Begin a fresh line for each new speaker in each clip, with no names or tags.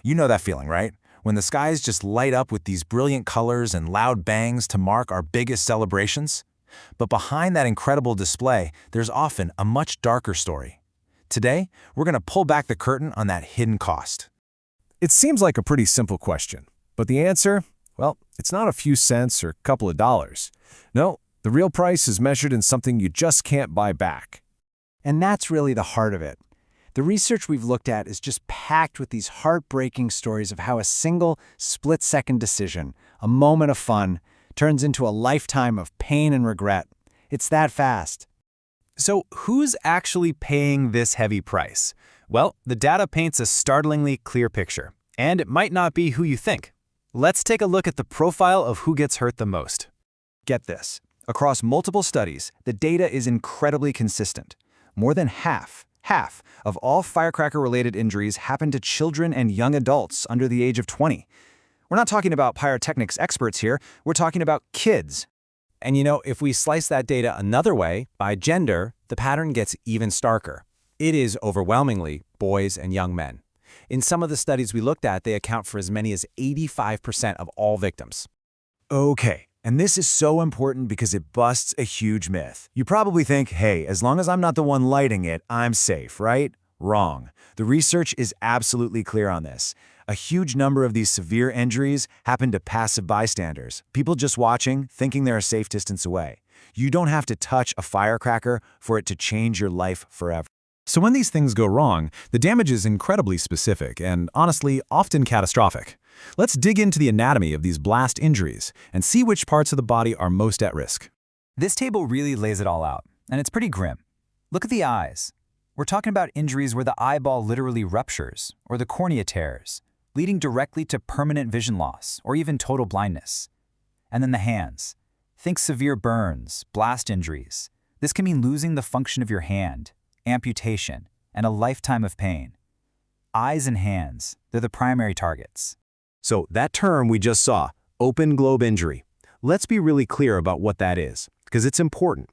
You know that feeling, right? When the skies just light up with these brilliant colors and loud bangs to mark our biggest celebrations? But behind that incredible display, there's often a much darker story. Today, we're going to pull back the curtain on that hidden cost.
It seems like a pretty simple question, but the answer, well, it's not a few cents or a couple of dollars. No, the real price is measured in something you just can't buy back.
And that's really the heart of it. The research we've looked at is just packed with these heartbreaking stories of how a single split-second decision, a moment of fun, turns into a lifetime of pain and regret. It's that fast.
So who's actually paying this heavy price? Well, the data paints a startlingly clear picture, and it might not be who you think. Let's take a look at the profile of who gets hurt the most.
Get this. Across multiple studies, the data is incredibly consistent. More than half of all firecracker-related injuries happen to children and young adults under the age of 20. We're not talking about pyrotechnics experts here, we're talking about kids.
And if we slice that data another way, by gender, the pattern gets even starker. It is overwhelmingly boys and young men. In some of the studies we looked at, they account for as many as 85% of all victims.
Okay, and this is so important because it busts a huge myth. You probably think, hey, as long as I'm not the one lighting it, I'm safe, right? Wrong. The research is absolutely clear on this. A huge number of these severe injuries happen to passive bystanders, people just watching, thinking they're a safe distance away. You don't have to touch a firecracker for it to change your life forever.
So when these things go wrong, the damage is incredibly specific and, honestly, often catastrophic. Let's dig into the anatomy of these blast injuries and see which parts of the body are most at risk.
This table really lays it all out, and it's pretty grim. Look at the eyes. We're talking about injuries where the eyeball literally ruptures or the cornea tears, leading directly to permanent vision loss or even total blindness. And then the hands. Think severe burns, blast injuries. This can mean losing the function of your hand, amputation, and a lifetime of pain. Eyes and hands, they're the primary targets.
So that term we just saw, open globe injury. Let's be really clear about what that is, because it's important.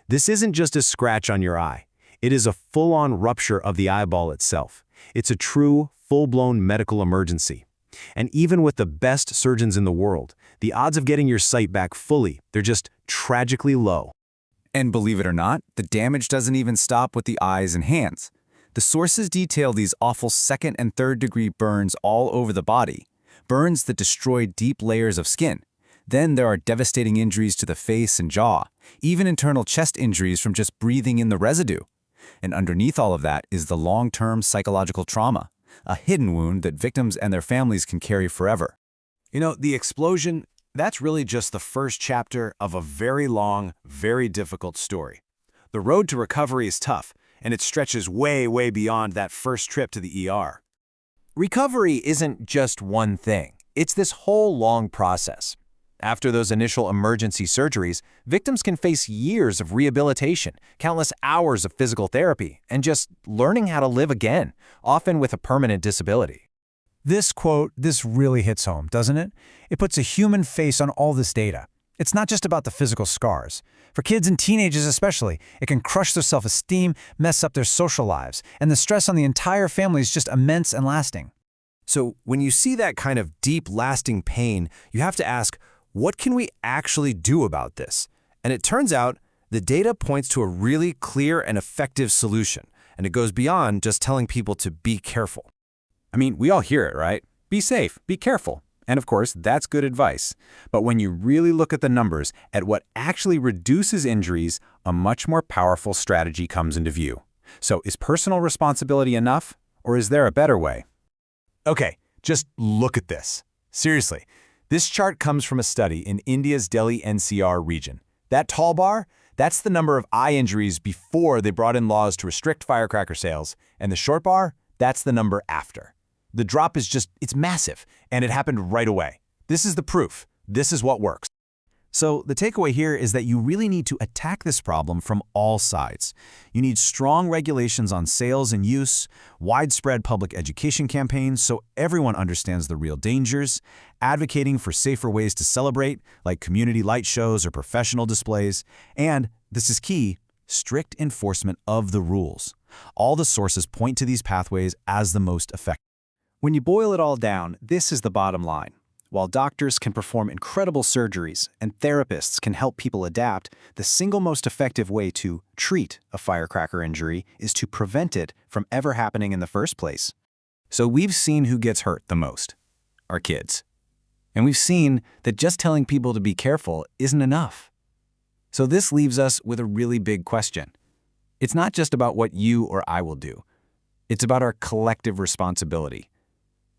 This isn't just a scratch on your eye. It is a full-on rupture of the eyeball itself. It's a true, full-blown medical emergency. And even with the best surgeons in the world, the odds of getting your sight back fully, they're just tragically low.
And believe it or not, the damage doesn't even stop with the eyes and hands. The sources detail these awful second and third degree burns all over the body, burns that destroy deep layers of skin. Then there are devastating injuries to the face and jaw, even internal chest injuries from just breathing in the residue. And underneath all of that is the long-term psychological trauma, a hidden wound that victims and their families can carry forever.
The explosion, that's really just the first chapter of a very long, very difficult story. The road to recovery is tough, and it stretches way, way beyond that first trip to the ER.
Recovery isn't just one thing. It's this whole long process. After those initial emergency surgeries, victims can face years of rehabilitation, countless hours of physical therapy, and just learning how to live again, often with a permanent disability.
This quote, this really hits home, doesn't it? It puts a human face on all this data. It's not just about the physical scars. For kids and teenagers especially, it can crush their self-esteem, mess up their social lives, and the stress on the entire family is just immense and lasting.
So when you see that kind of deep, lasting pain, you have to ask, what can we actually do about this? And it turns out the data points to a really clear and effective solution, and it goes beyond just telling people to be careful.
I mean, we all hear it, right? Be safe, be careful. And of course, that's good advice. But when you really look at the numbers, at what actually reduces injuries, a much more powerful strategy comes into view. So is personal responsibility enough, or is there a better way?
Okay, just look at this. Seriously, this chart comes from a study in India's Delhi NCR region. That tall bar, that's the number of eye injuries before they brought in laws to restrict firecracker sales, and the short bar, that's the number after. The drop is it's massive, and it happened right away. This is the proof. This is what works.
So the takeaway here is that you really need to attack this problem from all sides. You need strong regulations on sales and use, widespread public education campaigns so everyone understands the real dangers, advocating for safer ways to celebrate, like community light shows or professional displays, and, this is key, strict enforcement of the rules. All the sources point to these pathways as the most effective.
When you boil it all down, this is the bottom line. While doctors can perform incredible surgeries and therapists can help people adapt, the single most effective way to treat a firecracker injury is to prevent it from ever happening in the first place.
So we've seen who gets hurt the most, our kids. And we've seen that just telling people to be careful isn't enough. So this leaves us with a really big question. It's not just about what you or I will do. It's about our collective responsibility.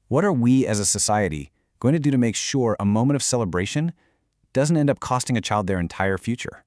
What are we as a society going to do to make sure a moment of celebration doesn't end up costing a child their entire future?